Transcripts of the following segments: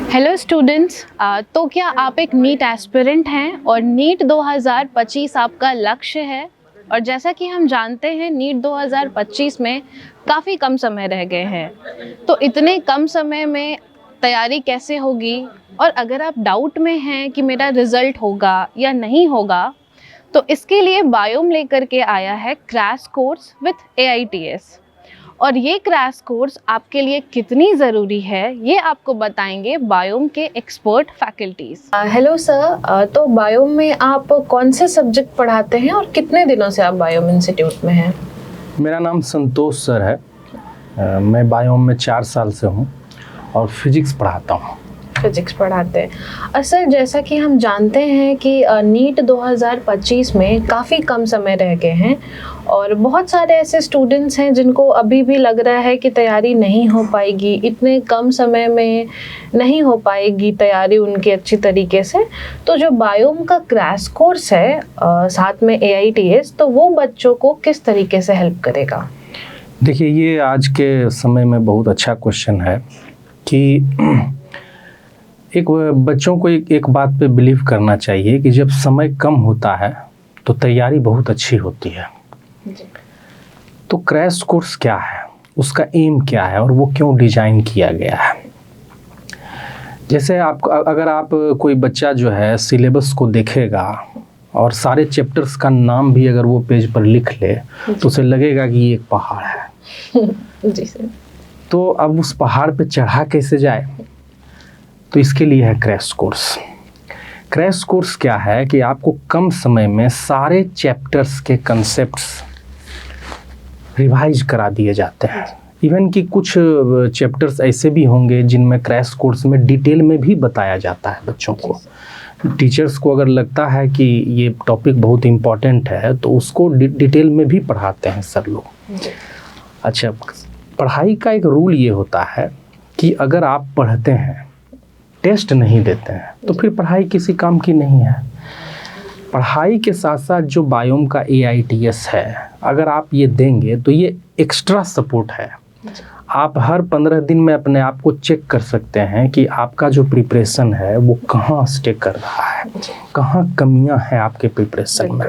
Hello students. तो क्या आप एक नीट एस्पिरेंट हैं और नीट 2025 आपका लक्ष्य है। और जैसा कि हम जानते हैं नीट 2025 में काफ़ी कम समय रह गए हैं, तो इतने कम समय में तैयारी कैसे होगी। और अगर आप डाउट में हैं कि मेरा रिज़ल्ट होगा या नहीं होगा, तो इसके लिए बायोम लेकर के आया है क्रैश कोर्स विथ AITS। और ये क्रैश कोर्स आपके लिए कितनी ज़रूरी है ये आपको बताएंगे बायोम के एक्सपर्ट फैकल्टीज। हेलो सर, तो बायोम में आप कौन से सब्जेक्ट पढ़ाते हैं और कितने दिनों से आप बायोम इंस्टीट्यूट में हैं? मेरा नाम संतोष सर है। मैं बायोम में 4 साल से हूँ और फिजिक्स पढ़ाता हूँ। फिजिक्स पढ़ाते हैं। सर, जैसा कि हम जानते हैं कि नीट 2025 में काफ़ी कम समय रह गए हैं और बहुत सारे ऐसे स्टूडेंट्स हैं जिनको अभी भी लग रहा है कि तैयारी नहीं हो पाएगी, इतने कम समय में नहीं हो पाएगी तैयारी उनकी अच्छी तरीके से। तो जो बायोम का क्रैश कोर्स है साथ में AITS, तो वो बच्चों को किस तरीके से हेल्प करेगा? देखिए, ये आज के समय में बहुत अच्छा क्वेश्चन है कि एक बच्चों को एक बात पे बिलीव करना चाहिए कि जब समय कम होता है तो तैयारी बहुत अच्छी होती है। तो क्रैश कोर्स क्या है, उसका एम क्या है और वो क्यों डिजाइन किया गया है। जैसे अगर आप कोई बच्चा जो है सिलेबस को देखेगा और सारे चैप्टर्स का नाम भी अगर वो पेज पर लिख ले तो उसे लगेगा कि ये एक पहाड़ है। जी सर। तो अब उस पहाड़ पे चढ़ा कैसे जाए, तो इसके लिए है क्रैश कोर्स। क्रैश कोर्स क्या है कि आपको कम समय में सारे चैप्टर्स के कंसेप्ट्स रिवाइज करा दिए जाते हैं। इवन कि कुछ चैप्टर्स ऐसे भी होंगे जिनमें क्रैश कोर्स में डिटेल में भी बताया जाता है बच्चों को। टीचर्स को अगर लगता है कि ये टॉपिक बहुत इम्पॉर्टेंट है तो उसको डिटेल में भी पढ़ाते हैं सर लोग। अच्छा, पढ़ाई का एक रूल ये होता है कि अगर आप पढ़ते हैं, टेस्ट नहीं देते हैं, तो फिर पढ़ाई किसी काम की नहीं है। पढ़ाई के साथ साथ जो बायोम का AITS है, अगर आप ये देंगे तो ये एक्स्ट्रा सपोर्ट है। आप हर 15 दिन में अपने आप को चेक कर सकते हैं कि आपका जो प्रिपरेशन है वो कहाँ स्टे कर रहा है, कहाँ कमियां हैं आपके प्रिपरेशन में।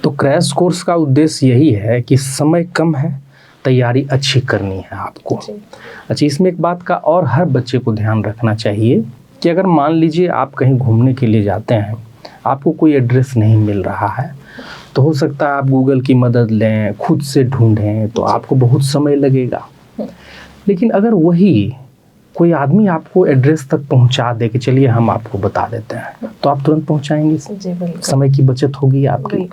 तो क्रैश कोर्स का उद्देश्य यही है कि समय कम है, तैयारी अच्छी करनी है आपको। अच्छा, इसमें एक बात का और हर बच्चे को ध्यान रखना चाहिए कि अगर मान लीजिए आप कहीं घूमने के लिए जाते हैं, आपको कोई एड्रेस नहीं मिल रहा है, तो हो सकता है आप गूगल की मदद लें, खुद से ढूंढें, तो आपको बहुत समय लगेगा। लेकिन अगर वही कोई आदमी आपको एड्रेस तक पहुंचा दे कि चलिए हम आपको बता देते हैं, तो आप तुरंत पहुंचाएंगे। समय की बचत होगी आपकी।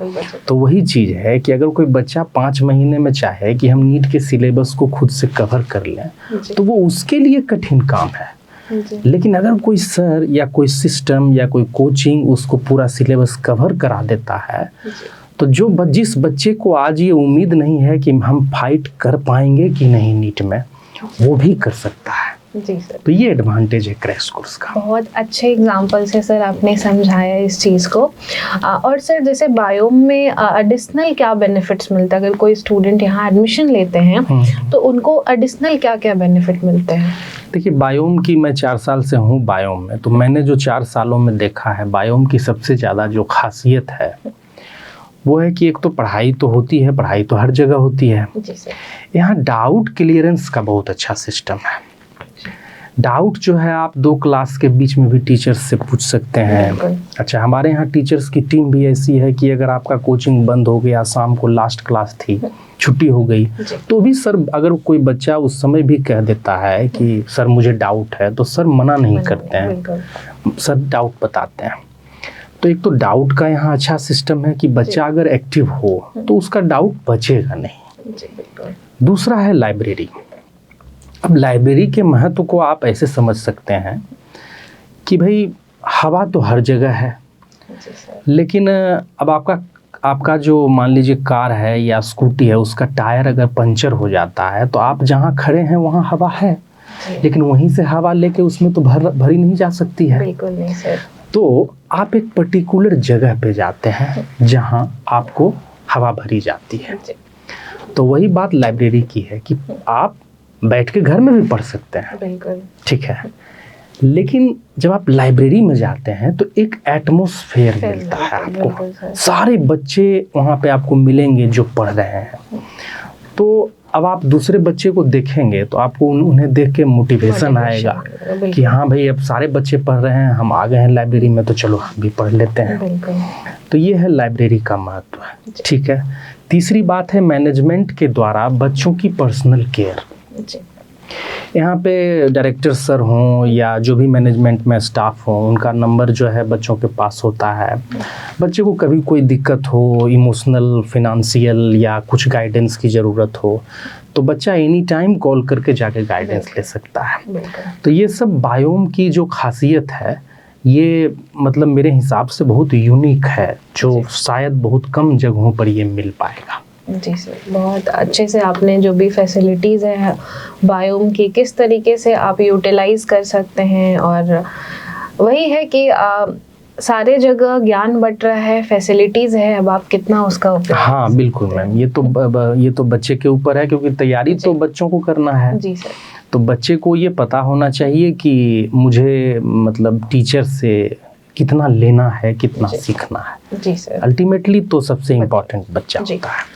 तो वही चीज़ है कि अगर कोई बच्चा 5 महीने में चाहे कि हम नीट के सिलेबस को खुद से कवर कर लें, तो वो उसके लिए कठिन काम है। लेकिन अगर कोई सर या कोई सिस्टम या कोई कोचिंग उसको पूरा सिलेबस कवर करा देता है, तो जिस बच्चे को आज ये उम्मीद नहीं है कि हम फाइट कर पाएंगे कि नहीं नीट में, वो भी कर सकता है। जी सर। तो ये एडवांटेज है क्रैश कोर्स का। बहुत अच्छे एग्जाम्पल से सर आपने समझाया इस चीज़ को। और सर, जैसे बायोम में एडिशनल क्या बेनिफिट्स मिलता है? अगर कोई स्टूडेंट यहाँ एडमिशन लेते हैं तो उनको एडिशनल क्या क्या बेनिफिट मिलते हैं? देखिए, बायोम की मैं 4 साल से हूँ बायोम में, तो मैंने जो 4 सालों में देखा है, बायोम की सबसे ज़्यादा जो खासियत है वो है कि एक तो पढ़ाई तो होती है, पढ़ाई तो हर जगह होती है। जी सर। यहाँ डाउट क्लियरेंस का बहुत अच्छा सिस्टम है। डाउट जो है आप 2 क्लास के बीच में भी टीचर्स से पूछ सकते हैं। अच्छा, हमारे यहाँ टीचर्स की टीम भी ऐसी है कि अगर आपका कोचिंग बंद हो गया, शाम को लास्ट क्लास थी, छुट्टी हो गई, तो भी सर अगर कोई बच्चा उस समय भी कह देता है कि सर मुझे डाउट है, तो सर मना नहीं करते हैं, सर डाउट बताते हैं। तो एक तो डाउट का यहाँ अच्छा सिस्टम है कि बच्चा अगर एक्टिव हो तो उसका डाउट बचेगा नहीं। दूसरा है लाइब्रेरी। अब लाइब्रेरी के महत्व को आप ऐसे समझ सकते हैं कि भाई हवा तो हर जगह है, लेकिन अब आपका जो मान लीजिए कार है या स्कूटी है, उसका टायर अगर पंचर हो जाता है तो आप जहाँ खड़े हैं वहाँ हवा है, लेकिन वहीं से हवा लेके उसमें तो भरी नहीं जा सकती है। बिल्कुल नहीं सर। तो आप एक पर्टिकुलर जगह पे जाते हैं जहाँ आपको हवा भरी जाती है। तो वही बात लाइब्रेरी की है कि आप बैठ के घर में भी पढ़ सकते हैं। बिल्कुल। ठीक है, लेकिन जब आप लाइब्रेरी में जाते हैं तो एक एटमॉस्फेयर मिलता है बिल्कुल आपको, सर। सारे बच्चे वहाँ पे आपको मिलेंगे जो पढ़ रहे हैं। तो अब आप दूसरे बच्चे को देखेंगे तो आपको उन्हें देख के मोटिवेशन आएगा बिल्कुल। कि हाँ भाई अब सारे बच्चे पढ़ रहे हैं, हम आ गए हैं लाइब्रेरी में, तो चलो हम भी पढ़ लेते हैं। बिल्कुल। तो ये है लाइब्रेरी का महत्व। ठीक है, तीसरी बात है मैनेजमेंट के द्वारा बच्चों की पर्सनल केयर। जी। यहाँ पे डायरेक्टर सर हों या जो भी मैनेजमेंट में स्टाफ हो, उनका नंबर जो है बच्चों के पास होता है। बच्चे को कभी कोई दिक्कत हो, इमोशनल, फिनेंशियल या कुछ गाइडेंस की ज़रूरत हो, तो बच्चा एनी टाइम कॉल करके जाके गाइडेंस ले सकता है। तो ये सब बायोम की जो खासियत है, ये मतलब मेरे हिसाब से बहुत यूनिक है, जो शायद बहुत कम जगहों पर ये मिल पाएगा। जी सर, बहुत अच्छे से आपने जो भी फैसिलिटीज़ है बायोम की किस तरीके से आप यूटिलाइज कर सकते हैं, और वही है कि सारे जगह ज्ञान बट रहा है, फैसिलिटीज़ है, अब आप कितना उसका उपयोग। हाँ बिल्कुल मैम, ये तो बच्चे के ऊपर है, क्योंकि तैयारी तो बच्चों को करना है। जी सर। तो बच्चे को ये पता होना चाहिए कि मुझे मतलब टीचर से कितना लेना है, कितना सीखना है। जी सर। अल्टीमेटली तो सबसे इम्पोर्टेंट बच्चा जी। होता है।